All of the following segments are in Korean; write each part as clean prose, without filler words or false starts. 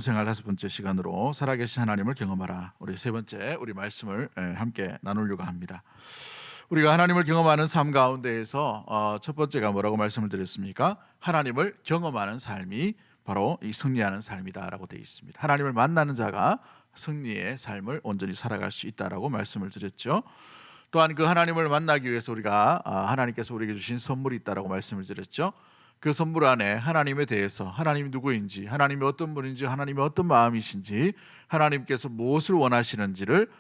생활 다섯 번째 시간으로 살아계신 하나님을 경험하라. 우리 세 번째 우리 말씀을 함께 나누려고 합니다. 우리가 하나님을 경험하는 삶 가운데에서 첫 번째가 뭐라고 말씀을 드렸습니까? 하나님을 경험하는 삶이 바로 이 승리하는 삶이다라고 되어 있습니다. 하나님을 만나는 자가 승리의 삶을 온전히 살아갈 수 있다라고 말씀을 드렸죠. 또한 그 하나님을 만나기 위해서 우리가 하나님께서 우리에게 주신 선물이 있다라고 말씀을 드렸죠. 그 선물 안에 하나님에 대해서 하나님이 누구인지, 하나님이 어떤 분인지, 하나님이 어떤 마음이신지, 하나님께서 무엇을 원하시는지를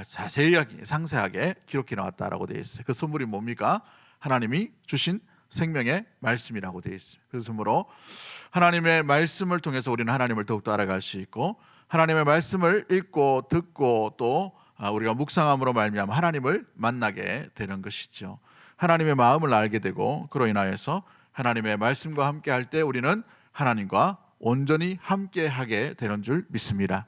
자세히 상세하게 기록해 나왔다라고 되어 있어요. 그 선물이 뭡니까? 하나님이 주신 생명의 말씀이라고 되어 있어요. 그래서 하나님의 말씀을 통해서 우리는 하나님을 더욱더 알아갈 수 있고, 하나님의 말씀을 읽고 듣고 또 우리가 묵상함으로 말미암아 하나님을 만나게 되는 것이죠. 하나님의 마음을 알게 되고, 그로 인하여서 하나님의 말씀과 함께 할 때 우리는 하나님과 온전히 함께 하게 되는 줄 믿습니다.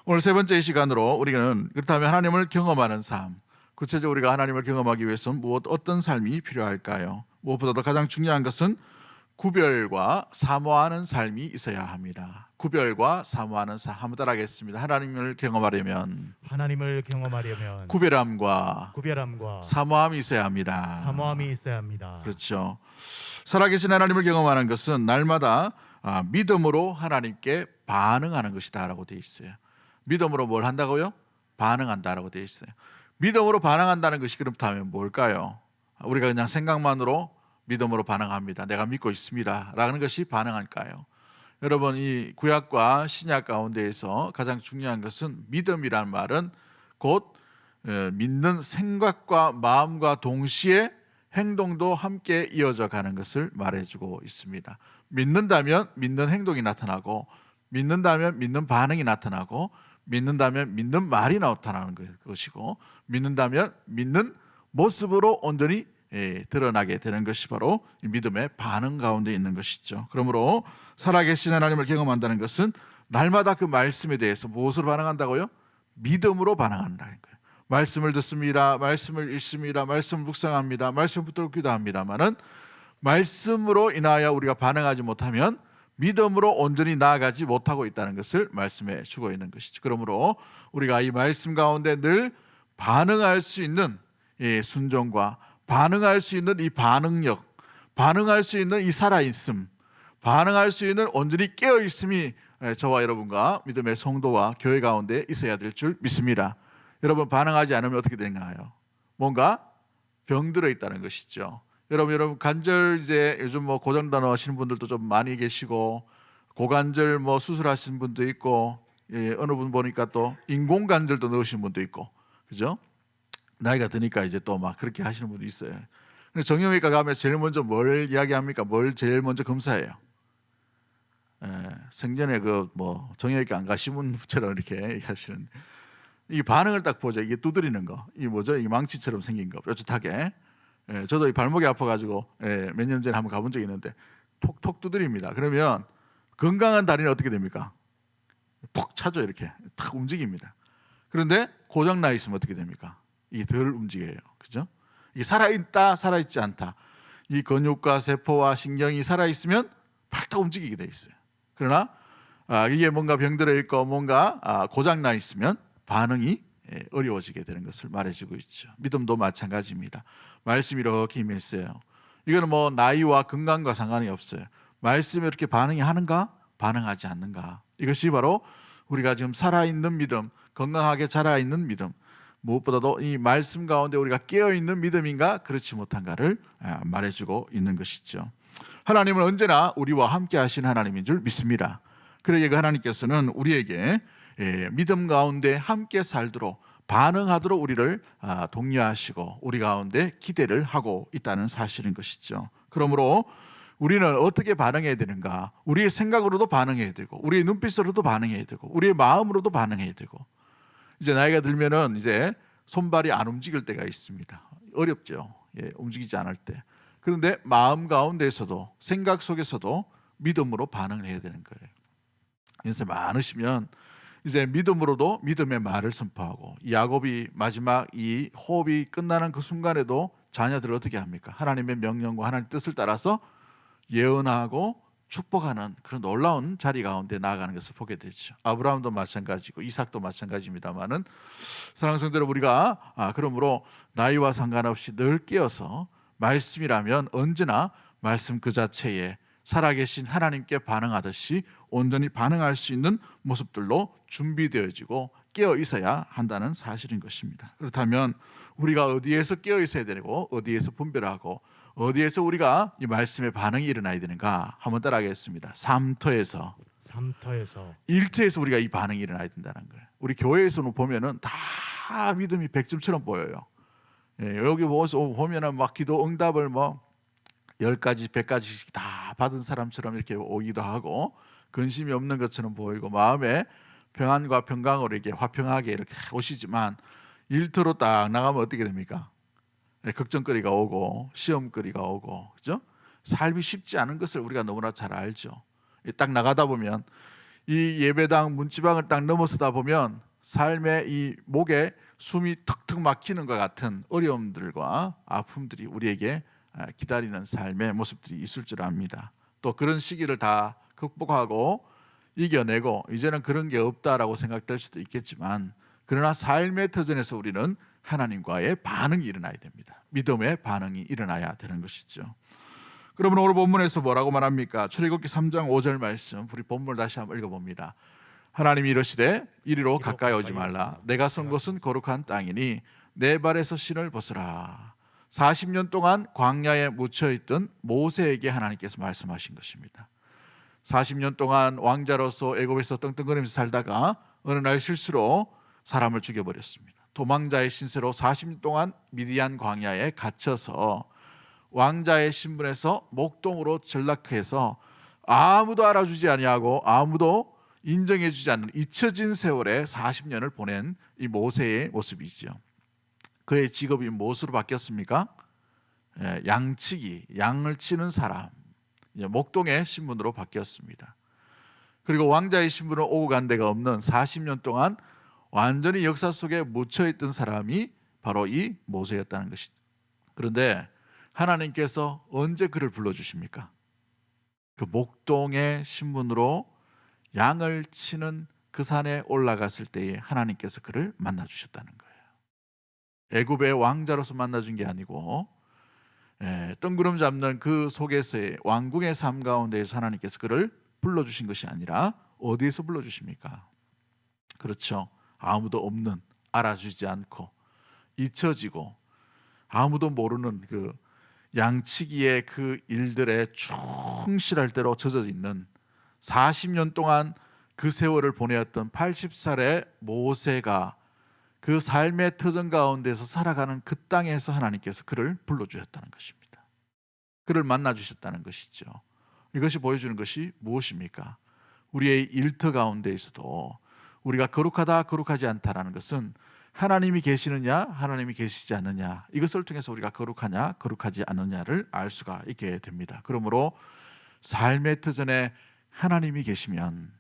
오늘 세 번째 시간으로 우리는 그렇다면 하나님을 경험하는 삶, 구체적으로 우리가 하나님을 경험하기 위해서는 어떤 삶이 필요할까요? 무엇보다도 가장 중요한 것은 구별과 사모하는 삶이 있어야 합니다. 구별과 사모하는 삶, 한번 따라하겠습니다. 하나님을 경험하려면 구별함과 사모함이 있어야 합니다. 사모함이 있어야 합니다. 그렇죠. 살아계신 하나님을 경험하는 것은 날마다 믿음으로 하나님께 반응하는 것이다라고 되어 있어요. 믿음으로 뭘 한다고요? 반응한다라고 되어 있어요. 믿음으로 반응한다는 것이 그렇다면 뭘까요? 우리가 그냥 생각만으로 믿음으로 반응합니다. 내가 믿고 있습니다. 라는 것이 반응할까요? 여러분, 이 구약과 신약 가운데에서 가장 중요한 것은 믿음이란 말은 곧 믿는 생각과 마음과 동시에 행동도 함께 이어져 가는 것을 말해주고 있습니다. 믿는다면 믿는 행동이 나타나고, 믿는다면 믿는 반응이 나타나고, 믿는다면 믿는 말이 나타나는 것이고, 믿는다면 믿는 모습으로 온전히 드러나게 되는 것이 바로 믿음의 반응 가운데 있는 것이죠. 그러므로 살아계신 하나님을 경험한다는 것은 날마다 그 말씀에 대해서 무엇으로 반응한다고요? 믿음으로 반응한다는 거예요. 말씀을 듣습니다. 말씀을 읽습니다. 말씀을 묵상합니다. 말씀 붙들고 기도합니다만은 말씀으로 인하여 우리가 반응하지 못하면 믿음으로 온전히 나아가지 못하고 있다는 것을 말씀해 주고 있는 것이죠. 그러므로 우리가 이 말씀 가운데 늘 반응할 수 있는 순종과 반응할 수 있는 이 반응력, 반응할 수 있는 이 살아있음, 반응할 수 있는 온전히 깨어있음이 저와 여러분과 믿음의 성도와 교회 가운데 있어야 될 줄 믿습니다. 여러분, 반응하지 않으면 어떻게 되는가요? 뭔가 병들어 있다는 것이죠. 여러분 관절 요즘 고정단어 하시는 분들도 좀 많이 계시고, 고관절 수술하시는 분도 있고, 어느 분 보니까 또 인공관절도 넣으시는 분도 있고, 그죠? 나이가 드니까 이제 또 막 그렇게 하시는 분도 있어요. 근데 정형외과 가면 제일 먼저 뭘 이야기합니까? 뭘 제일 먼저 검사해요? 생전에 정형외과 안 가신 분처럼 이렇게 얘기하시는, 이 반응을 딱 보죠. 이게 두드리는 거, 이 뭐죠? 이 망치처럼 생긴 거, 뾰족하게. 저도 이 발목이 아파가지고 몇 년 전에 한번 가본 적이 있는데 톡톡 두드립니다. 그러면 건강한 다리는 어떻게 됩니까? 푹 차죠. 이렇게 탁 움직입니다. 그런데 고장 나 있으면 어떻게 됩니까? 이게 덜 움직여요. 그죠? 이게 살아있다, 살아있지 않다. 이 근육과 세포와 신경이 살아있으면 팔딱 움직이게 돼 있어요. 그러나 이게 뭔가 병들어 있고 뭔가 고장 나 있으면 반응이 어려워지게 되는 것을 말해주고 있죠. 믿음도 마찬가지입니다. 말씀이 이렇게 임했어요. 이거는 나이와 건강과 상관이 없어요. 말씀에 이렇게 반응이 하는가, 반응하지 않는가. 이것이 바로 우리가 지금 살아있는 믿음, 건강하게 자라있는 믿음, 무엇보다도 이 말씀 가운데 우리가 깨어있는 믿음인가, 그렇지 못한가를 말해주고 있는 것이죠. 하나님은 언제나 우리와 함께 하신 하나님인 줄 믿습니다. 그러기에 그 하나님께서는 우리에게 믿음 가운데 함께 살도록, 반응하도록 우리를 독려하시고 우리 가운데 기대를 하고 있다는 사실인 것이죠. 그러므로 우리는 어떻게 반응해야 되는가? 우리의 생각으로도 반응해야 되고, 우리의 눈빛으로도 반응해야 되고, 우리의 마음으로도 반응해야 되고. 이제 나이가 들면은 이제 손발이 안 움직일 때가 있습니다. 어렵죠. 움직이지 않을 때. 그런데 마음 가운데에서도, 생각 속에서도 믿음으로 반응을 해야 되는 거예요. 연세 많으시면 이제 믿음으로도 믿음의 말을 선포하고, 야곱이 마지막 이 호흡이 끝나는 그 순간에도 자녀들을 어떻게 합니까? 하나님의 명령과 하나님의 뜻을 따라서 예언하고 축복하는 그런 놀라운 자리 가운데 나아가는 것을 보게 되죠. 아브라함도 마찬가지고 이삭도 마찬가지입니다만은 사랑하는 성도 여러분, 우리가 그러므로 나이와 상관없이 늘 깨어서 말씀이라면 언제나 말씀 그 자체에 살아계신 하나님께 반응하듯이 온전히 반응할 수 있는 모습들로 준비되어지고 깨어 있어야 한다는 사실인 것입니다. 그렇다면 우리가 어디에서 깨어 있어야 되고 어디에서 분별하고 어디에서 우리가 이 말씀에 반응이 일어나야 되는가 한번 따라하겠습니다. 3터에서 1터에서 우리가 이 반응이 일어나야 된다는 거예요. 우리 교회에서는 보면은 다 믿음이 100점처럼 보여요. 여기 보면은 막 기도 응답을 뭐 10가지 100가지씩 다 받은 사람처럼 이렇게 오기도 하고 근심이 없는 것처럼 보이고 마음에 평안과 평강으로 이렇게 화평하게 이렇게 오시지만 일터로 딱 나가면 어떻게 됩니까? 걱정거리가 오고 시험거리가 오고, 그죠? 삶이 쉽지 않은 것을 우리가 너무나 잘 알죠. 딱 나가다 보면 이 예배당 문지방을 딱 넘어서다 보면 삶의 이 목에 숨이 턱턱 막히는 것 같은 어려움들과 아픔들이 우리에게 기다리는 삶의 모습들이 있을 줄 압니다. 또 그런 시기를 다 극복하고 이겨내고 이제는 그런 게 없다라고 생각될 수도 있겠지만, 그러나 삶의 터전에서 우리는 하나님과의 반응이 일어나야 됩니다. 믿음의 반응이 일어나야 되는 것이죠. 그러면 오늘 본문에서 뭐라고 말합니까? 출애굽기 3장 5절 말씀, 우리 본문을 다시 한번 읽어봅니다. 하나님이 이르시되 이리로 가까이 오지 말라. 내가 선 곳은 거룩한 땅이니 내 발에서 신을 벗으라. 40년 동안 광야에 묻혀있던 모세에게 하나님께서 말씀하신 것입니다. 40년 동안 왕자로서 애굽에서 떵떵거리면서 살다가 어느 날 실수로 사람을 죽여버렸습니다. 도망자의 신세로 40년 동안 미디안 광야에 갇혀서 왕자의 신분에서 목동으로 전락해서 아무도 알아주지 아니하고 아무도 인정해주지 않는 잊혀진 세월에 40년을 보낸 이 모세의 모습이죠. 그의 직업이 무엇으로 바뀌었습니까? 양치기, 양을 치는 사람, 목동의 신분으로 바뀌었습니다. 그리고 왕자의 신분으로 오고 간 데가 없는 40년 동안 완전히 역사 속에 묻혀있던 사람이 바로 이 모세였다는 것이죠. 그런데 하나님께서 언제 그를 불러주십니까? 그 목동의 신분으로 양을 치는 그 산에 올라갔을 때에 하나님께서 그를 만나주셨다는 거예요. 애굽의 왕자로서 만나준 게 아니고 뜬구름 잡는 그 속에서의 왕궁의 삶 가운데에서 하나님께서 그를 불러주신 것이 아니라 어디에서 불러주십니까? 그렇죠. 아무도 없는, 알아주지 않고 잊혀지고 아무도 모르는 그 양치기의 그 일들에 충실할 대로 젖어 있는 40년 동안 그 세월을 보내었던 80살의 모세가 그 삶의 터전 가운데서 살아가는 그 땅에서 하나님께서 그를 불러주셨다는 것입니다. 그를 만나주셨다는 것이죠. 이것이 보여주는 것이 무엇입니까? 우리의 일터 가운데에서도 우리가 거룩하다 거룩하지 않다라는 것은 하나님이 계시느냐 하나님이 계시지 않느냐, 이것을 통해서 우리가 거룩하냐 거룩하지 않느냐를 알 수가 있게 됩니다. 그러므로 삶의 터전에 하나님이 계시면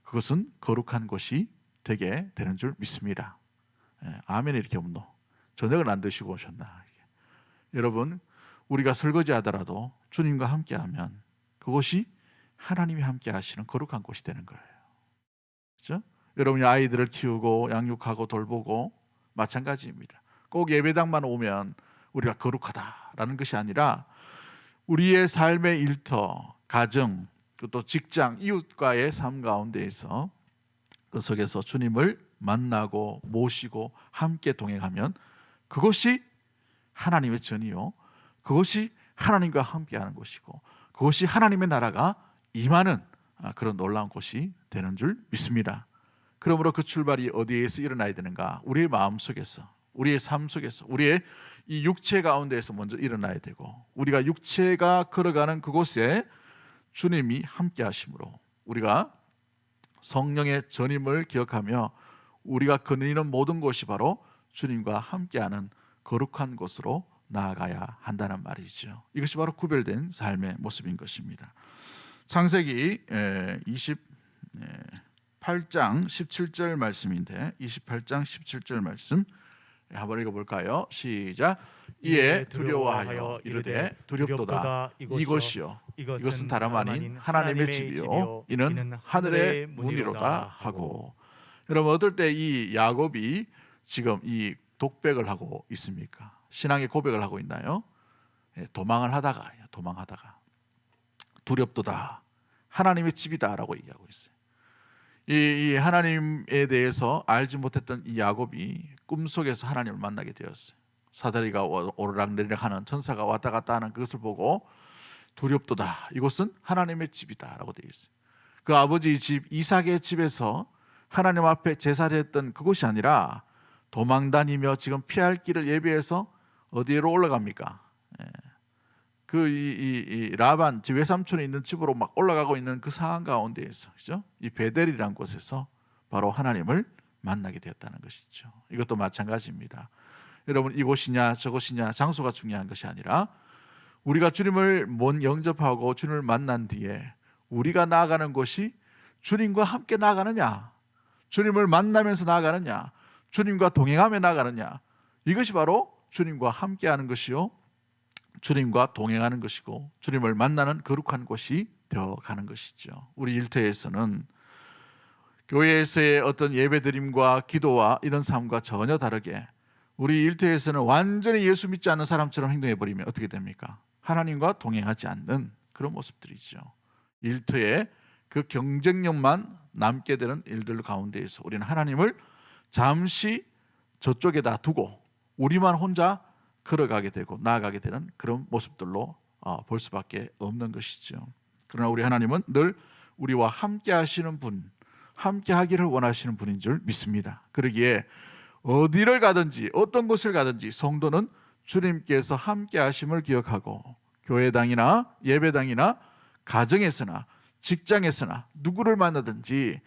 그것은 거룩한 곳이 되게 되는 줄 믿습니다. 아멘. 이렇게 없노? 저녁을 안 드시고 오셨나? 여러분, 우리가 설거지 하더라도 주님과 함께하면 그곳이 하나님이 함께 하시는 거룩한 곳이 되는 거예요. 그렇죠? 여러분이 아이들을 키우고 양육하고 돌보고 마찬가지입니다. 꼭 예배당만 오면 우리가 거룩하다라는 것이 아니라 우리의 삶의 일터, 가정, 또 직장, 이웃과의 삶 가운데에서 그 속에서 주님을 만나고 모시고 함께 동행하면 그것이 하나님의 전이요, 그것이 하나님과 함께하는 곳이고 그것이 하나님의 나라가 임하는 그런 놀라운 곳이 되는 줄 믿습니다. 그러므로 그 출발이 어디에서 일어나야 되는가? 우리의 마음 속에서, 우리의 삶 속에서, 우리의 이 육체 가운데에서 먼저 일어나야 되고, 우리가 육체가 걸어가는 그곳에 주님이 함께 하심으로 우리가 성령의 전임을 기억하며 우리가 거느리는 모든 곳이 바로 주님과 함께하는 거룩한 곳으로 나아가야 한다는 말이죠. 이것이 바로 구별된 삶의 모습인 것입니다. 창세기 28장 17절 말씀인데, 28장 17절 말씀 한번 읽어볼까요? 시작. 이에 두려워하여 이르되 두렵도다 이것이요 이것은 다름 아닌 하나님의 집이요 이는 하늘의 문이로다 하고. 여러분 어떨 때 이 야곱이 지금 이 독백을 하고 있습니까? 신앙의 고백을 하고 있나요? 도망을 하다가 두렵도다 하나님의 집이다라고 얘기하고 있어요. 이 하나님에 대해서 알지 못했던 이 야곱이 꿈속에서 하나님을 만나게 되었어요. 사다리가 오르락내리락 하는 천사가 왔다 갔다 하는 그것을 보고 두렵도다 이곳은 하나님의 집이다라고 되어 있어요. 그 아버지 집 이삭의 집에서 하나님 앞에 제사를 했던 그곳이 아니라 도망다니며 지금 피할 길을 예비해서 어디로 올라갑니까? 이 라반 집 외삼촌이 있는 집으로 막 올라가고 있는 그 상황 가운데에서, 그죠? 이 베델이라는 곳에서 바로 하나님을 만나게 되었다는 것이죠. 이것도 마찬가지입니다. 여러분 이곳이냐 저곳이냐 장소가 중요한 것이 아니라 우리가 주님을 영접하고 주님을 만난 뒤에 우리가 나아가는 곳이 주님과 함께 나아가느냐, 주님을 만나면서 나아가느냐, 주님과 동행하며 나아가느냐, 이것이 바로 주님과 함께하는 것이요 주님과 동행하는 것이고 주님을 만나는 거룩한 곳이 되어가는 것이죠. 우리 일터에서는 교회에서의 어떤 예배드림과 기도와 이런 삶과 전혀 다르게 우리 일터에서는 완전히 예수 믿지 않는 사람처럼 행동해버리면 어떻게 됩니까? 하나님과 동행하지 않는 그런 모습들이죠. 일터에 그 경쟁력만 남게 되는 일들 가운데에서 우리는 하나님을 잠시 저쪽에다 두고 우리만 혼자 걸어가게 되고 나아가게 되는 그런 모습들로 볼 수밖에 없는 것이죠. 그러나 우리 하나님은 늘 우리와 함께 하시는 분, 함께 하기를 원하시는 분인 줄 믿습니다. 그러기에 어디를 가든지 어떤 곳을 가든지 성도는 주님께서 함께 하심을 기억하고 교회당이나 예배당이나 가정에서나 직장에서나 누구를 만나든지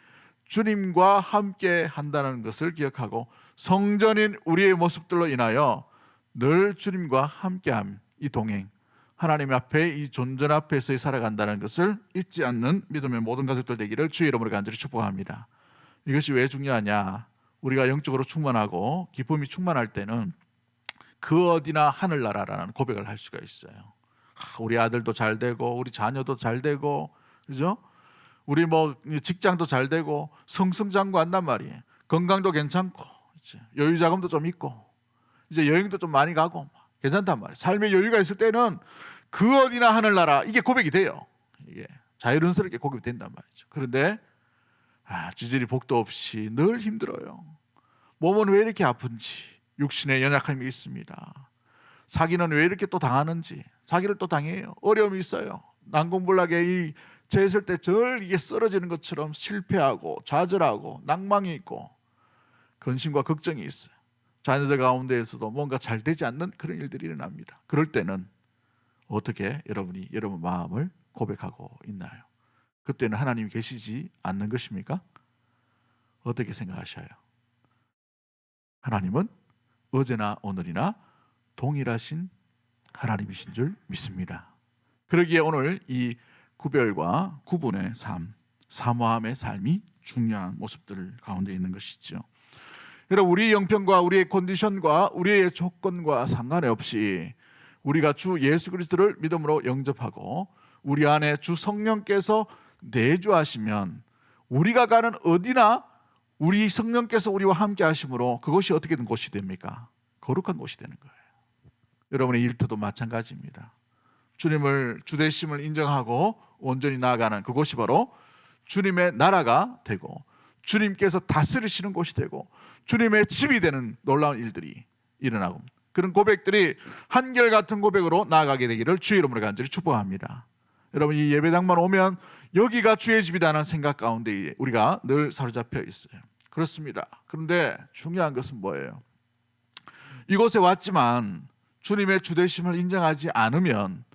주님과 함께 한다는 것을 기억하고 성전인 우리의 모습들로 인하여 늘 주님과 함께함, 이 동행, 하나님 앞에 이 존전 앞에서 살아간다는 것을 잊지 않는 믿음의 모든 가족들 되기를 주의 이름으로 간절히 축복합니다. 이것이 왜 중요하냐? 우리가 영적으로 충만하고 기쁨이 충만할 때는 그 어디나 하늘나라라는 고백을 할 수가 있어요. 우리 아들도 잘 되고 우리 자녀도 잘 되고, 그죠? 우리 직장도 잘 되고 승승장구한단 말이에요. 건강도 괜찮고 여유 자금도 좀 있고 이제 여행도 좀 많이 가고 괜찮단 말이에요. 삶의 여유가 있을 때는 그 어디나 하늘나라 이게 고백이 돼요. 이게 자연스럽게 고백이 된단 말이죠. 그런데 지질이 복도 없이 늘 힘들어요. 몸은 왜 이렇게 아픈지, 육신에 연약함이 있습니다. 사기는 왜 이렇게 또 당하는지, 사기를 또 당해요. 어려움이 있어요. 난공불락에 이 죄했을 때 이게 쓰러지는 것처럼 실패하고 좌절하고 낭망이 있고 근심과 걱정이 있어요. 자녀들 가운데에서도 뭔가 잘 되지 않는 그런 일들이 일어납니다. 그럴 때는 어떻게 여러분이 여러분 마음을 고백하고 있나요? 그때는 하나님이 계시지 않는 것입니까? 어떻게 생각하셔요? 하나님은 어제나 오늘이나 동일하신 하나님이신 줄 믿습니다. 그러기에 오늘 이 구별과 구분의 삶, 사모함의 삶이 중요한 모습들 가운데 있는 것이죠. 여러분 우리의 형편과 우리의 컨디션과 우리의 조건과 상관없이 우리가 주 예수 그리스도를 믿음으로 영접하고 우리 안에 주 성령께서 내주하시면 우리가 가는 어디나 우리 성령께서 우리와 함께 하심으로 그것이 어떻게 된 곳이 됩니까? 거룩한 곳이 되는 거예요. 여러분의 일터도 마찬가지입니다. 주님을 주되심을 인정하고 온전히 나아가는 그곳이 바로 주님의 나라가 되고 주님께서 다스리시는 곳이 되고 주님의 집이 되는 놀라운 일들이 일어나고 그런 고백들이 한결같은 고백으로 나아가게 되기를 주의 이름으로 간절히 축복합니다. 여러분 이 예배당만 오면 여기가 주의 집이라는 생각 가운데 우리가 늘 사로잡혀 있어요. 그렇습니다. 그런데 중요한 것은 뭐예요? 이곳에 왔지만 주님의 주되심을 인정하지 않으면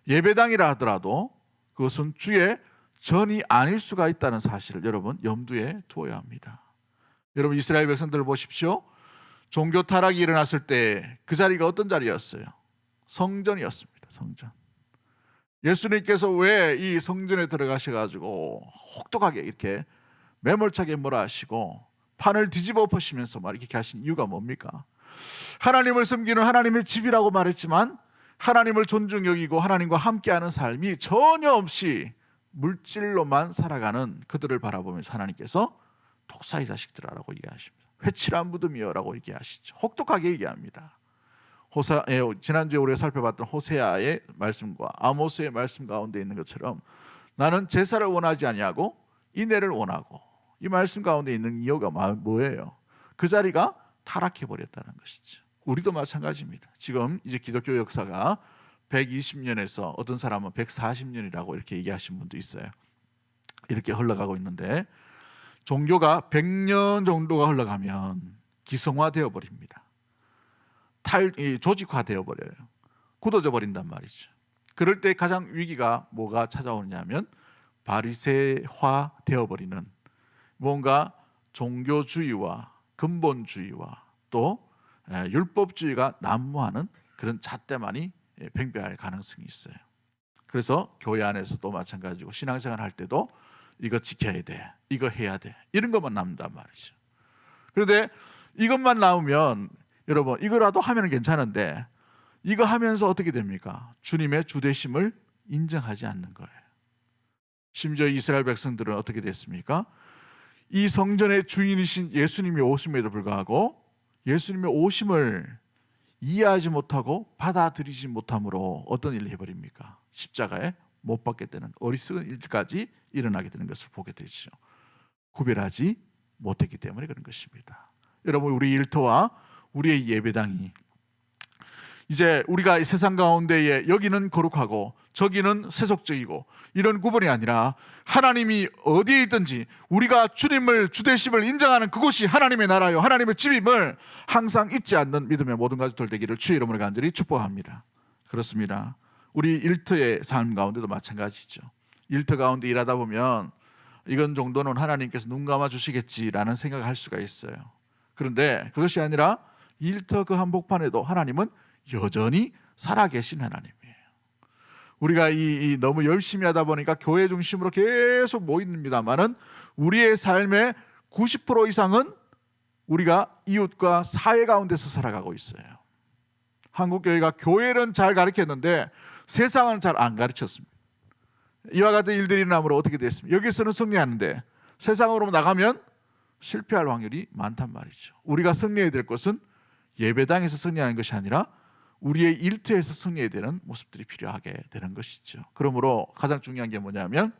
예배당이라 하더라도 그것은 주의 전이 아닐 수가 있다는 사실을 여러분 염두에 두어야 합니다. 여러분 이스라엘 백성들을 보십시오. 종교 타락이 일어났을 때 그 자리가 어떤 자리였어요? 성전이었습니다. 성전. 예수님께서 왜 이 성전에 들어가셔가지고 혹독하게 이렇게 매몰차게 뭐라 하시고 판을 뒤집어 엎으시면서 이렇게 하신 이유가 뭡니까? 하나님을 섬기는 하나님의 집이라고 말했지만 하나님을 존중 여기고 하나님과 함께하는 삶이 전혀 없이 물질로만 살아가는 그들을 바라보면서 하나님께서 독사의 자식들아라고 얘기하십니다. 회칠한 무덤이여라고 얘기하시죠. 혹독하게 얘기합니다. 지난주에 우리가 살펴봤던 호세아의 말씀과 아모스의 말씀 가운데 있는 것처럼 나는 제사를 원하지 아니하고 인애를 원하고, 이 말씀 가운데 있는 이유가 뭐예요? 그 자리가 타락해 버렸다는 것이죠. 우리도 마찬가지입니다. 지금 이제 기독교 역사가 120년에서 어떤 사람은 140년이라고 이렇게 얘기하신 분도 있어요. 이렇게 흘러가고 있는데, 종교가 100년 정도가 흘러가면 기성화되어 버립니다. 조직화되어 버려요. 굳어져 버린단 말이죠. 그럴 때 가장 위기가 뭐가 찾아오냐면 바리새화 되어 버리는, 뭔가 종교주의와 근본주의와 또 율법주의가 난무하는 그런 잣대만이 팽배할 가능성이 있어요. 그래서 교회 안에서도 마찬가지고 신앙생활 할 때도 이거 지켜야 돼, 이거 해야 돼, 이런 것만 남는단 말이죠. 그런데 이것만 나오면 여러분, 이거라도 하면 괜찮은데 이거 하면서 어떻게 됩니까? 주님의 주되심을 인정하지 않는 거예요. 심지어 이스라엘 백성들은 어떻게 됐습니까? 이 성전의 주인이신 예수님이 오심에도 불구하고 예수님의 오심을 이해하지 못하고 받아들이지 못함으로 어떤 일을 해버립니까? 십자가에 못 박게 되는 어리석은 일까지 일어나게 되는 것을 보게 되죠. 구별하지 못했기 때문에 그런 것입니다. 여러분, 우리 일터와 우리의 예배당이 이제 우리가 세상 가운데에 여기는 거룩하고 저기는 세속적이고 이런 구분이 아니라 하나님이 어디에 있든지 우리가 주님을 주되심을 인정하는 그곳이 하나님의 나라요 하나님의 집임을 항상 잊지 않는 믿음의 모든 가족들 되기를 주의 이름으로 간절히 축복합니다. 그렇습니다. 우리 일터의 삶 가운데도 마찬가지죠. 일터 가운데 일하다 보면 이건 정도는 하나님께서 눈 감아 주시겠지라는 생각을 할 수가 있어요. 그런데 그것이 아니라 일터 그 한복판에도 하나님은 여전히 살아계신 하나님이에요. 우리가 너무 열심히 하다 보니까 교회 중심으로 계속 모입니다만은 우리의 삶의 90% 이상은 우리가 이웃과 사회 가운데서 살아가고 있어요. 한국 교회가 교회는 잘 가르쳤는데 세상은 잘 안 가르쳤습니다. 이와 같은 일들이 일어나므로 어떻게 됐습니까? 여기서는 승리하는데 세상으로 나가면 실패할 확률이 많단 말이죠. 우리가 승리해야 될 것은 예배당에서 승리하는 것이 아니라 우리의 일터에서 승리해야 되는 모습들이 필요하게 되는 것이죠. 그러므로 가장 중요한 게 뭐냐면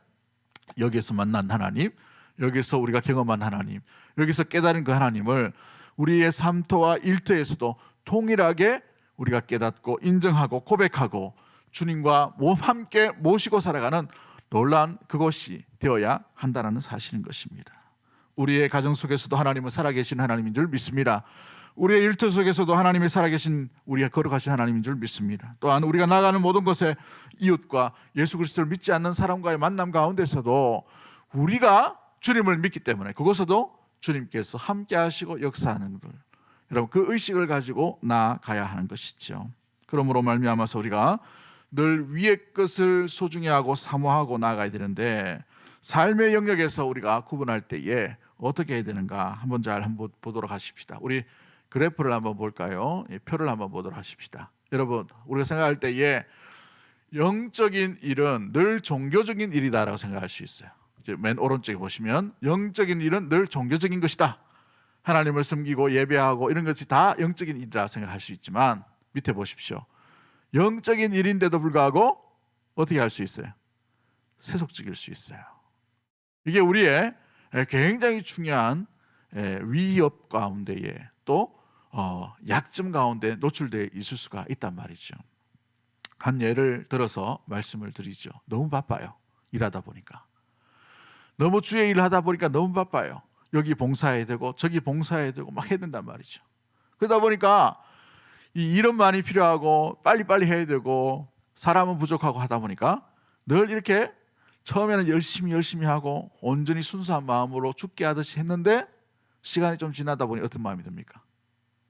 여기서 만난 하나님, 여기서 우리가 경험한 하나님, 여기서 깨달은 그 하나님을 우리의 삶터와 일터에서도 동일하게 우리가 깨닫고 인정하고 고백하고 주님과 함께 모시고 살아가는 놀라운 그것이 되어야 한다는 사실인 것입니다. 우리의 가정 속에서도 하나님은 살아계신 하나님인 줄 믿습니다. 우리의 일터 속에서도 하나님이 살아계신, 우리가 거룩하신 하나님인 줄 믿습니다. 또한 우리가 나가는 모든 것에 이웃과 예수 그리스도를 믿지 않는 사람과의 만남 가운데서도 우리가 주님을 믿기 때문에 그곳에도 주님께서 함께 하시고 역사하는 것, 여러분 그 의식을 가지고 나아가야 하는 것이죠. 그러므로 말미암아서 우리가 늘 위의 것을 소중히 하고 사모하고 나아가야 되는데 삶의 영역에서 우리가 구분할 때에 어떻게 해야 되는가 한번 보도록 하십시다. 우리 그래프를 한번 볼까요? 표를 한번 보도록 하십시다. 여러분, 우리가 생각할 때에 영적인 일은 늘 종교적인 일이다라고 생각할 수 있어요. 이제 맨 오른쪽에 보시면 영적인 일은 늘 종교적인 것이다. 하나님을 섬기고 예배하고 이런 것이 다 영적인 일이라 생각할 수 있지만 밑에 보십시오. 영적인 일인데도 불구하고 어떻게 할 수 있어요? 세속적일 수 있어요. 이게 우리의 굉장히 중요한 위협 가운데에 또 약점 가운데 노출되어 있을 수가 있단 말이죠. 한 예를 들어서 말씀을 드리죠. 너무 바빠요. 일하다 보니까. 너무 주의 일을 하다 보니까 너무 바빠요. 여기 봉사해야 되고 저기 봉사해야 되고 막 해야 된단 말이죠. 그러다 보니까 이 일은 많이 필요하고 빨리빨리 해야 되고 사람은 부족하고 하다 보니까 늘 이렇게 처음에는 열심히 하고 온전히 순수한 마음으로 죽게 하듯이 했는데 시간이 좀 지나다 보니 어떤 마음이 듭니까?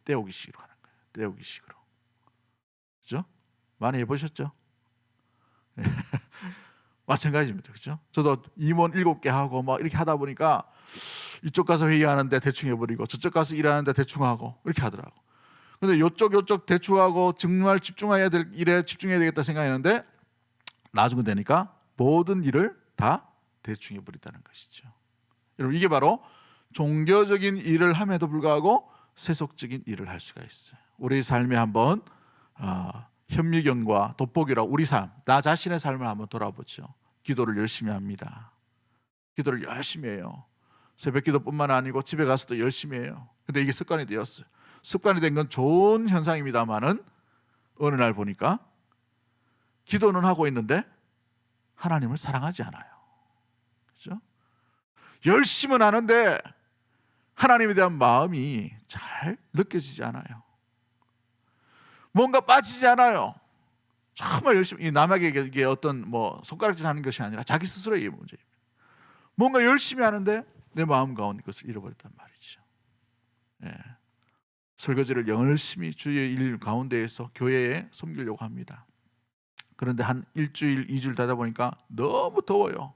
때우기식으로 하는 거예요. 때우기식으로. 그렇죠? 많이 해보셨죠? 마찬가지입니다. 그렇죠? 저도 임원 7개 하고 막 이렇게 하다 보니까 이쪽 가서 회의하는데 대충 해버리고 저쪽 가서 일하는데 대충 하고 이렇게 하더라고. 근데 요쪽 대충하고 정말 집중해야 될 일에 집중해야 되겠다 생각했는데 나중에 되니까 모든 일을 다 대충해 버린다는 것이죠. 여러분, 이게 바로 종교적인 일을 함에도 불구하고 세속적인 일을 할 수가 있어요. 우리 삶에 한번 현미경과 돋보기로 우리 삶, 나 자신의 삶을 한번 돌아보죠. 기도를 열심히 합니다. 기도를 열심히 해요. 새벽 기도뿐만 아니고 집에 가서도 열심히 해요. 근데 이게 습관이 되었어요. 습관이 된 건 좋은 현상입니다만은 어느 날 보니까 기도는 하고 있는데 하나님을 사랑하지 않아요. 그렇죠? 열심은 하는데 하나님에 대한 마음이 잘 느껴지지 않아요. 뭔가 빠지지 않아요. 정말 열심히, 남에게 이게 어떤 손가락질 하는 것이 아니라 자기 스스로의 문제입니다. 뭔가 열심히 하는데 내 마음 가운데 그것을 잃어버렸단 말이죠. 예. 설거지를 열심히 주의 일 가운데에서 교회에 섬기려고 합니다. 그런데 한 일주일, 2주일 되다 보니까 너무 더워요.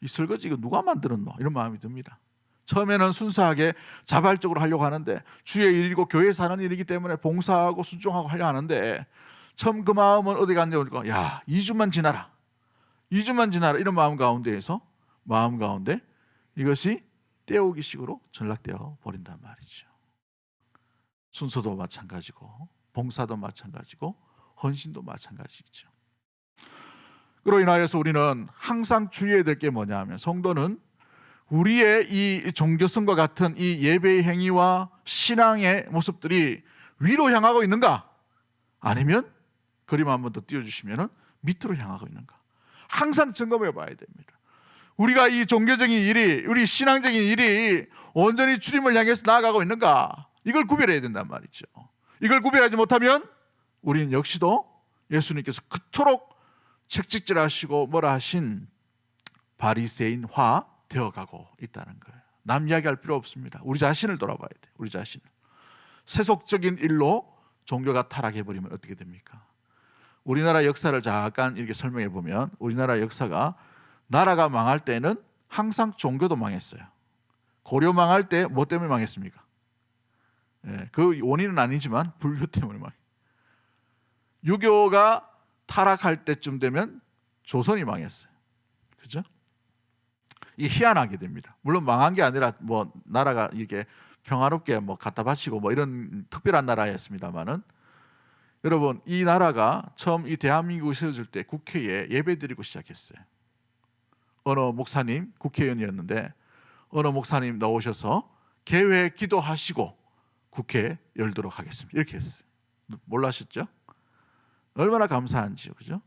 이 설거지 이거 누가 만들었노? 이런 마음이 듭니다. 처음에는 순수하게 자발적으로 하려고 하는데 주의 일이고 교회 사는 일이기 때문에 봉사하고 순종하고 하려 하는데 처음 그 마음은 어디 갔냐 보니까 야 2주만 지나라 이런 마음 가운데에서 마음 가운데 이것이 때우기식으로 전락되어 버린단 말이죠. 순서도 마찬가지고 봉사도 마찬가지고 헌신도 마찬가지죠. 그로 인하여서 우리는 항상 주의해야 될 게 뭐냐 하면 성도는 우리의 이 종교성과 같은 이 예배의 행위와 신앙의 모습들이 위로 향하고 있는가? 아니면 그림 한번 더 띄워주시면 밑으로 향하고 있는가? 항상 점검해 봐야 됩니다. 우리가 이 종교적인 일이, 우리 신앙적인 일이 온전히 주님을 향해서 나아가고 있는가? 이걸 구별해야 된단 말이죠. 이걸 구별하지 못하면 우리는 역시도 예수님께서 그토록 책찍질하시고 뭐라 하신 바리새인화 되어가고 있다는 거예요. 남 이야기할 필요 없습니다. 우리 자신을 돌아봐야 돼요. 우리 자신을. 세속적인 일로 종교가 타락해버리면 어떻게 됩니까? 우리나라 역사를 잠깐 이렇게 설명해 보면 우리나라 역사가 나라가 망할 때는 항상 종교도 망했어요. 고려 망할 때 뭐 때문에 망했습니까? 그 원인은 아니지만 불교 때문에 망했어요. 유교가 타락할 때쯤 되면 조선이 망했어요. 그죠? 이 희한하게 됩니다. 물론 망한 게 아니라 나라가 이게 평화롭게 갖다 바치고 이런 특별한 나라였습니다만은 여러분 이 나라가 처음 이 대한민국이 세워질 때 국회에 예배드리고 시작했어요. 어느 목사님 국회의원이었는데 어느 목사님 나오셔서 개회 기도하시고 국회 열도록 하겠습니다. 이렇게 했어요. 몰라셨죠? 얼마나 감사한지요, 그죠?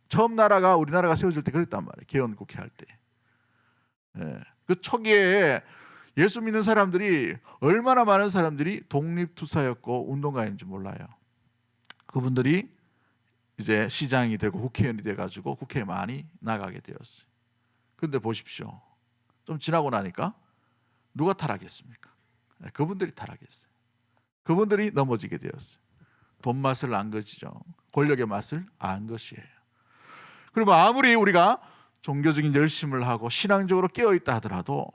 처음 우리나라가 세워질 때 그랬단 말이에요. 개헌 국회 할 때. 그 초기에 예수 믿는 사람들이 얼마나 많은 사람들이 독립투사였고 운동가인지 몰라요. 그분들이 이제 시장이 되고 국회의원이 돼가지고 국회에 많이 나가게 되었어요. 그런데 보십시오. 좀 지나고 나니까 누가 타락했습니까? 그분들이 타락했어요. 그분들이 넘어지게 되었어요. 돈 맛을 안 것이죠. 권력의 맛을 안 것이에요. 그리고 아무리 우리가 종교적인 열심을 하고 신앙적으로 깨어있다 하더라도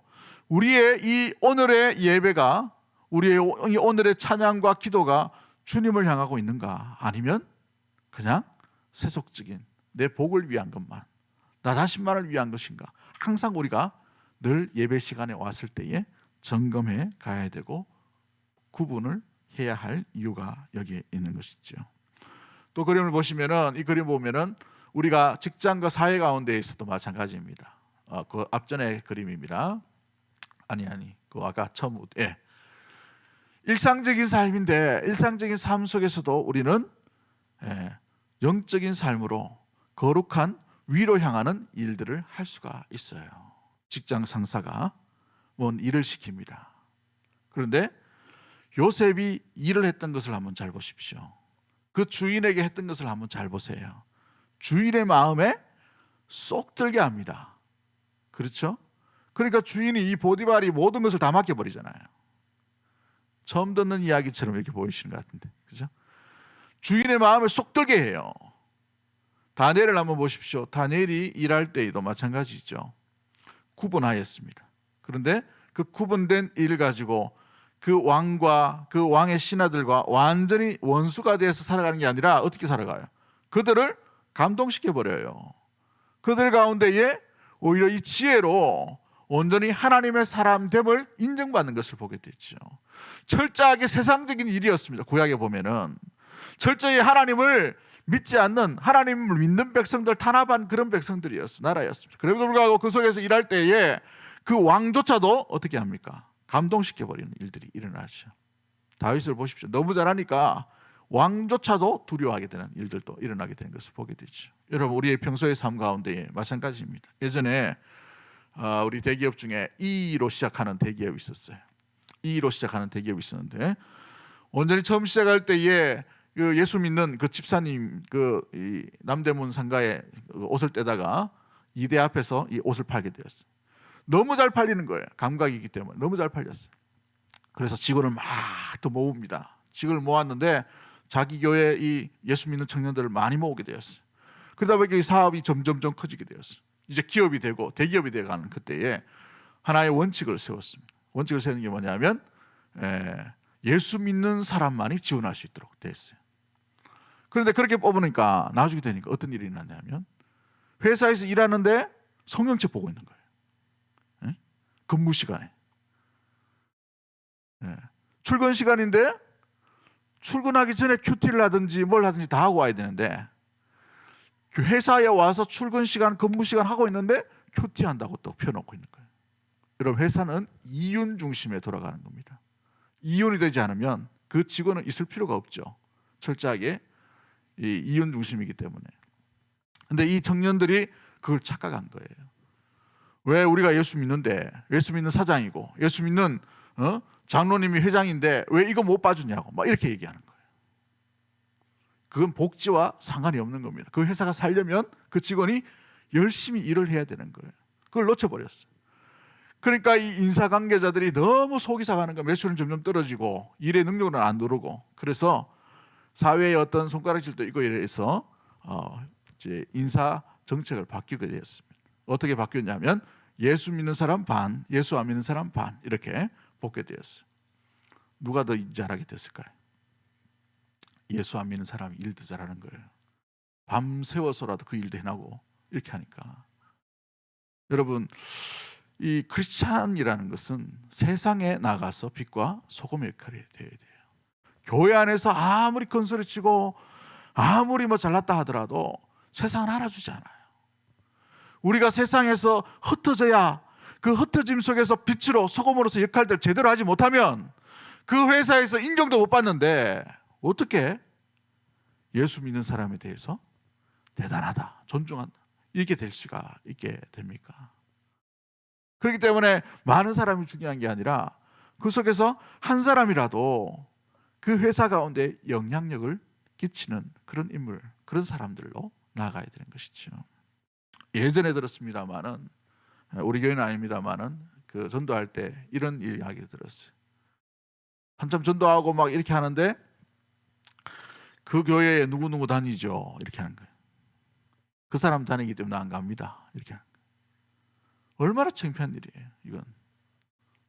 우리의 이 오늘의 예배가 우리의 오늘의 찬양과 기도가 주님을 향하고 있는가? 아니면 그냥 세속적인 내 복을 위한 것만, 나 자신만을 위한 것인가? 항상 우리가 늘 예배 시간에 왔을 때에 점검해 가야 되고 구분을 해야 할 이유가 여기에 있는 것이죠. 또 그림을 보시면은 이 그림 보면은 우리가 직장과 사회 가운데 있어도 마찬가지입니다. 그 앞전의 그림입니다. 그 아까 처음 일상적인 삶인데 일상적인 삶 속에서도 우리는 영적인 삶으로 거룩한 위로 향하는 일들을 할 수가 있어요. 직장 상사가 뭔 일을 시킵니다. 그런데 요셉이 일을 했던 것을 한번 잘 보십시오. 그 주인에게 했던 것을 한번 잘 보세요. 주인의 마음에 쏙 들게 합니다. 그렇죠? 그러니까 주인이 이 보디발이 모든 것을 다 맡겨버리잖아요. 처음 듣는 이야기처럼 이렇게 보이시는 것 같은데, 그죠? 주인의 마음을 쏙 들게 해요. 다니엘을 한번 보십시오. 다니엘이 일할 때에도 마찬가지죠. 구분하였습니다. 그런데 그 구분된 일을 가지고 그 왕과 그 왕의 신하들과 완전히 원수가 돼서 살아가는 게 아니라 어떻게 살아가요? 그들을 감동시켜 버려요. 그들 가운데에 오히려 이 지혜로 온전히 하나님의 사람됨을 인정받는 것을 보게 됐죠. 철저하게 세상적인 일이었습니다. 구약에 보면은 철저히 하나님을 믿지 않는, 하나님을 믿는 백성들 탄압한 그런 백성들이었어, 나라였습니다. 그럼에도 불구하고 그 속에서 일할 때에 그 왕조차도 어떻게 합니까? 감동시켜버리는 일들이 일어나죠. 다윗을 보십시오. 너무 잘하니까 왕조차도 두려워하게 되는 일들도 일어나게 되는 것을 보게 되죠. 여러분, 우리의 평소의 삶 가운데 마찬가지입니다. 예전에 우리 대기업 중에 E로 시작하는 대기업이 있었어요. E로 시작하는 대기업이 있었는데, 온전히 처음 시작할 때에 그 예수 믿는 그 집사님, 이 남대문 상가에 옷을 떼다가 이대 앞에서 이 옷을 팔게 되었어요. 너무 잘 팔리는 거예요. 감각이기 때문에 너무 잘 팔렸어요. 그래서 직원을 막 또 모읍니다. 직원을 모았는데 자기 교회 이 예수 믿는 청년들을 많이 모으게 되었어요. 그러다 보니까 이 사업이 점점점 커지게 되었어요. 이제 기업이 되고 대기업이 되어가는 그때에 하나의 원칙을 세웠습니다. 원칙을 세우는 게 뭐냐면 예수 믿는 사람만이 지원할 수 있도록 됐어요. 그런데 그렇게 뽑으니까 나중에 되니까 어떤 일이 있었냐면, 회사에서 일하는데 성경책 보고 있는 거예요. 근무 시간에. 출근 시간인데 출근하기 전에 큐티를 하든지 뭘 하든지 다 하고 와야 되는데, 회사에 와서 출근 시간, 근무 시간 하고 있는데 큐티 한다고 또 펴놓고 있는 거예요. 여러분, 회사는 이윤 중심에 돌아가는 겁니다. 이윤이 되지 않으면 그 직원은 있을 필요가 없죠. 철저하게 이 이윤 중심이기 때문에. 근데 이 청년들이 그걸 착각한 거예요. 왜 우리가 예수 믿는데, 예수 믿는 사장이고 예수 믿는 장로님이 회장인데 왜 이거 못 봐주냐고 막 이렇게 얘기하는 거예요. 그건 복지와 상관이 없는 겁니다. 그 회사가 살려면 그 직원이 열심히 일을 해야 되는 거예요. 그걸 놓쳐버렸어요. 그러니까 이 인사관계자들이 너무 속이 상하는 거예요. 매출은 점점 떨어지고 일의 능력은 안 누르고. 그래서 사회의 어떤 손가락질도 있고 이래서 이제 인사 정책을 바뀌게 되었습니다. 어떻게 바뀌었냐면 예수 믿는 사람 반, 예수 안 믿는 사람 반, 이렇게 뽑게 되었어요. 누가 더 잘하게 됐을까요? 예수 안 믿는 사람이 일 더 잘하는 거예요. 밤새워서라도 그 일도 해나고 이렇게 하니까. 여러분, 이 크리스찬이라는 것은 세상에 나가서 빛과 소금의 역할이 되어야 돼요. 교회 안에서 아무리 큰 소리 치고 아무리 뭐 잘났다 하더라도 세상은 알아주지 않아요. 우리가 세상에서 흩어져야 그 흩어짐 속에서 빛으로 소금으로서 역할들 제대로 하지 못하면 그 회사에서 인정도 못 받는데 어떻게 예수 믿는 사람에 대해서 대단하다, 존중한다 이렇게 될 수가 있게 됩니까? 그렇기 때문에 많은 사람이 중요한 게 아니라 그 속에서 한 사람이라도 그 회사 가운데 영향력을 끼치는 그런 인물, 그런 사람들로 나아가야 되는 것이죠. 예전에 들었습니다마는, 우리 교회는 아닙니다마는 그 전도할 때 이런 이야기를 들었어요. 한참 전도하고 막 이렇게 하는데 그 교회에 누구누구 다니죠 이렇게 하는 거예요. 그 사람 다니기 때문에 안 갑니다 이렇게 하는 거예요. 얼마나 창피한 일이에요. 이건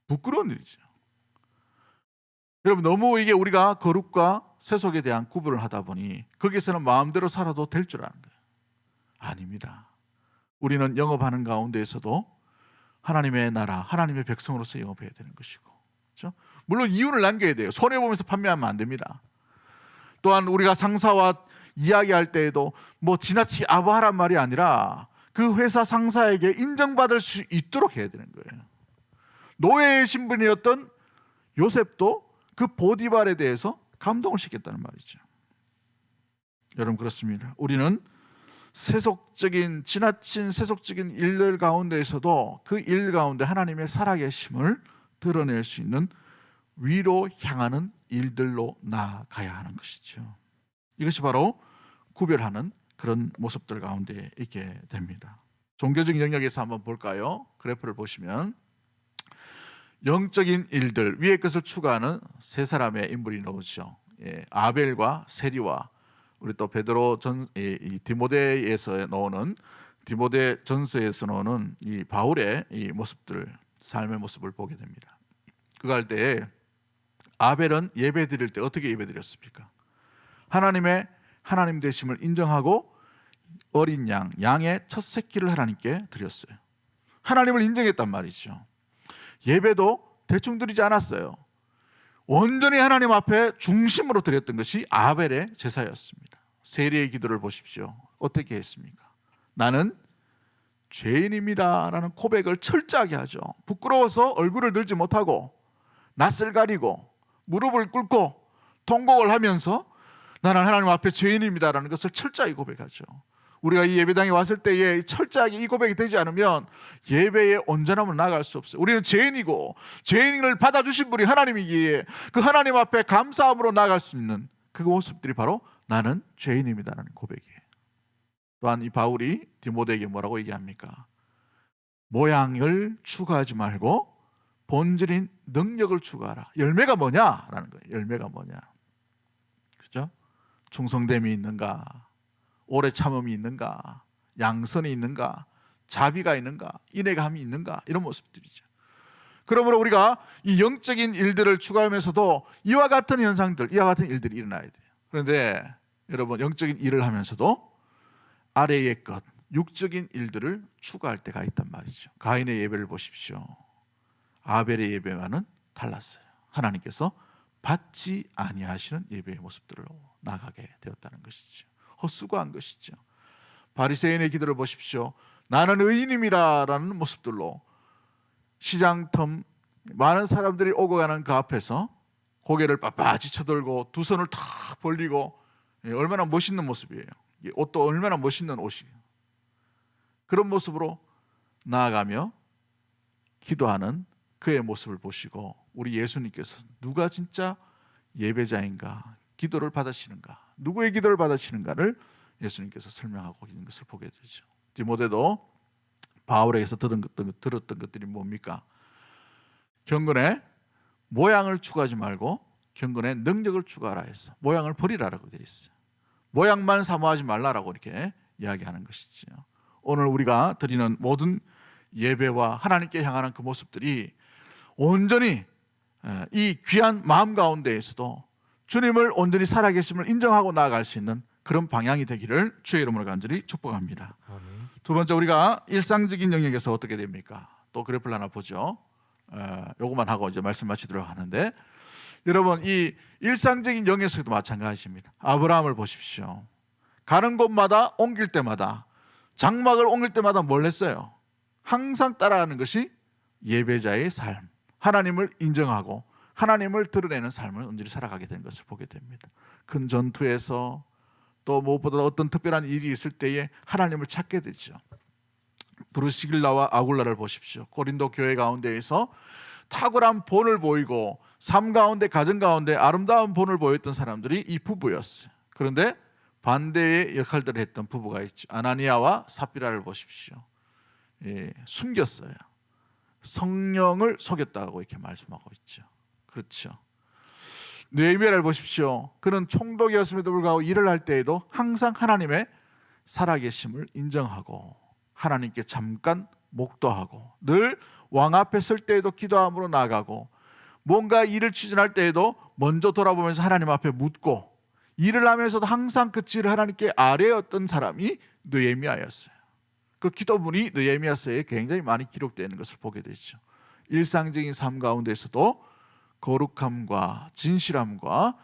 부끄러운 일이죠. 여러분, 너무 이게 우리가 거룩과 세속에 대한 구분을 하다 보니 거기서는 마음대로 살아도 될 줄 아는 거예요. 아닙니다. 우리는 영업하는 가운데에서도 하나님의 나라, 하나님의 백성으로서 영업해야 되는 것이고, 그렇죠? 물론 이윤을 남겨야 돼요. 손해보면서 판매하면 안 됩니다. 또한 우리가 상사와 이야기할 때에도 뭐 지나치 아부하란 말이 아니라 그 회사 상사에게 인정받을 수 있도록 해야 되는 거예요. 노예의 신분이었던 요셉도 그 보디발에 대해서 감동을 시켰다는 말이죠. 여러분, 그렇습니다. 우리는 세속적인, 지나친 세속적인 일들 가운데에서도 그 일 가운데 하나님의 살아계심을 드러낼 수 있는 위로 향하는 일들로 나아가야 하는 것이죠. 이것이 바로 구별하는 그런 모습들 가운데 있게 됩니다. 종교적인 영역에서 한번 볼까요? 그래프를 보시면 영적인 일들, 위의 것을 추구하는 세 사람의 인물이 나오죠. 아벨과 세리와 우리 또 베드로 디모데에서 나오는, 디모데 전서에서 나오는 이 바울의 이 모습들, 삶의 모습을 보게 됩니다. 그거 할 때에 아벨은 예배 드릴 때 어떻게 예배 드렸습니까? 하나님의 하나님 되심을 인정하고 어린 양의 첫 새끼를 하나님께 드렸어요. 하나님을 인정했단 말이죠. 예배도 대충 드리지 않았어요. 온전히 하나님 앞에 중심으로 드렸던 것이 아벨의 제사였습니다. 세리의 기도를 보십시오. 어떻게 했습니까? 나는 죄인입니다 라는 고백을 철저하게 하죠. 부끄러워서 얼굴을 들지 못하고 낯을 가리고 무릎을 꿇고 통곡을 하면서 나는 하나님 앞에 죄인입니다 라는 것을 철저하게 고백하죠. 우리가 이 예배당에 왔을 때에 철저하게 이 고백이 되지 않으면 예배의 온전함을 나아갈 수 없어요. 우리는 죄인이고 죄인을 받아주신 분이 하나님이기에 그 하나님 앞에 감사함으로 나아갈 수 있는 그 모습들이 바로 나는 죄인입니다 라는 고백이에요. 또한 이 바울이 디모데에게 뭐라고 얘기합니까? 모양을 추구하지 말고 본질인 능력을 추구하라. 열매가 뭐냐라는 거예요. 열매가 뭐냐? 그죠? 충성됨이 있는가? 오래 참음이 있는가? 양선이 있는가? 자비가 있는가? 인내감이 있는가? 이런 모습들이죠. 그러므로 우리가 이 영적인 일들을 추구하면서도 이와 같은 현상들, 이와 같은 일들이 일어나야 돼요. 그런데 여러분, 영적인 일을 하면서도 아래의 것, 육적인 일들을 추구할 때가 있단 말이죠. 가인의 예배를 보십시오. 아벨의 예배와는 달랐어요. 하나님께서 받지 아니하시는 예배의 모습들로 나가게 되었다는 것이죠. 헛수고한 것이죠. 바리새인의 기도를 보십시오. 나는 의인임이라는 모습들로 시장 텀 많은 사람들이 오고 가는 그 앞에서 고개를 빳빳이 쳐들고 두 손을 탁 벌리고, 얼마나 멋있는 모습이에요. 옷도 얼마나 멋있는 옷이에요. 그런 모습으로 나아가며 기도하는 그의 모습을 보시고 우리 예수님께서 누가 진짜 예배자인가, 기도를 받으시는가, 누구의 기도를 받으시는가를 예수님께서 설명하고 있는 것을 보게 되죠. 디모데도 바울에게서 들었던 것들이 뭡니까? 경건의 모양을 추구하지 말고 경건의 능력을 추구하라 했어. 모양을 버리라라고 되어 있어요. 모양만 사모하지 말라라고 이렇게 이야기하는 것이죠. 오늘 우리가 드리는 모든 예배와 하나님께 향하는 그 모습들이 온전히 이 귀한 마음 가운데에서도 주님을 온전히 살아계심을 인정하고 나아갈 수 있는 그런 방향이 되기를 주의 이름으로 간절히 축복합니다. 아멘. 두 번째, 우리가 일상적인 영역에서 어떻게 됩니까? 또 그래프를 하나 보죠. 요것만 하고 이제 말씀 마치도록 하는데, 여러분, 이 일상적인 영역에서도 마찬가지입니다. 아브라함을 보십시오. 가는 곳마다 옮길 때마다, 장막을 옮길 때마다 뭘 했어요? 항상 따라하는 것이 예배자의 삶, 하나님을 인정하고 하나님을 드러내는 삶을 온전히 살아가게 된 것을 보게 됩니다. 큰 전투에서 또 무엇보다 어떤 특별한 일이 있을 때에 하나님을 찾게 되죠. 브루시길라와 아굴라를 보십시오. 고린도 교회 가운데에서 탁월한 본을 보이고 삶 가운데, 가정 가운데 아름다운 본을 보였던 사람들이 이 부부였어요. 그런데 반대의 역할들을 했던 부부가 있죠. 아나니아와 삽비라를 보십시오. 숨겼어요. 성령을 속였다고 이렇게 말씀하고 있죠. 그렇죠. 느헤미야를 보십시오. 그는 총독이었음에도 불구하고 일을 할 때에도 항상 하나님의 살아계심을 인정하고 하나님께 잠깐 목도하고 늘 왕 앞에 설 때에도 기도함으로 나아가고 뭔가 일을 추진할 때에도 먼저 돌아보면서 하나님 앞에 묻고 일을 하면서도 항상 그 질을 하나님께 아뢰었던 사람이 느헤미야였어요. 그 기도문이 느헤미야서에 굉장히 많이 기록되어 있는 것을 보게 되죠. 일상적인 삶 가운데서도 거룩함과 진실함과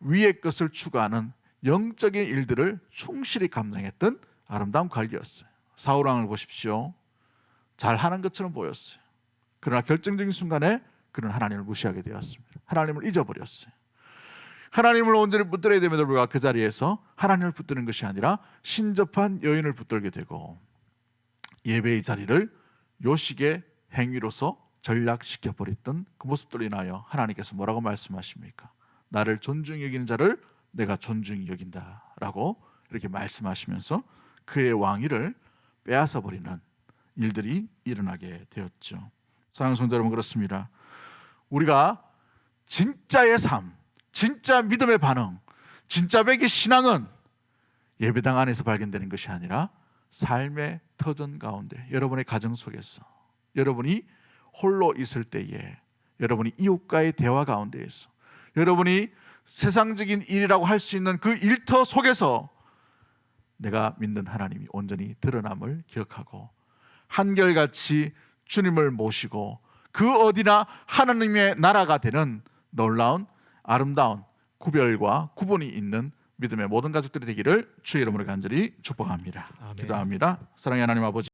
위의 것을 추구하는 영적인 일들을 충실히 감당했던 아름다운 관리였어요. 사울왕을 보십시오. 잘하는 것처럼 보였어요. 그러나 결정적인 순간에 그는 하나님을 무시하게 되었습니다. 하나님을 잊어버렸어요. 하나님을 온전히 붙들어야 됨에도 불구하고 그 자리에서 하나님을 붙드는 것이 아니라 신접한 여인을 붙들게 되고 예배의 자리를 요식의 행위로서 전락시켜버렸던 그 모습들로 인하여 하나님께서 뭐라고 말씀하십니까? 나를 존중히 여기는 자를 내가 존중히 여긴다라고 이렇게 말씀하시면서 그의 왕위를 빼앗아버리는 일들이 일어나게 되었죠. 사랑하는 성도 여러분, 그렇습니다. 우리가 진짜의 삶, 진짜 믿음의 반응, 진짜 백의 신앙은 예배당 안에서 발견되는 것이 아니라 삶의 터전 가운데, 여러분의 가정 속에서, 여러분이 홀로 있을 때에, 여러분이 이웃과의 대화 가운데에서, 여러분이 세상적인 일이라고 할 수 있는 그 일터 속에서 내가 믿는 하나님이 온전히 드러남을 기억하고 한결같이 주님을 모시고 그 어디나 하나님의 나라가 되는 놀라운 아름다운 구별과 구분이 있는 믿음의 모든 가족들이 되기를 주의 이름으로 간절히 축복합니다. 아멘. 기도합니다. 사랑의 하나님 아버지,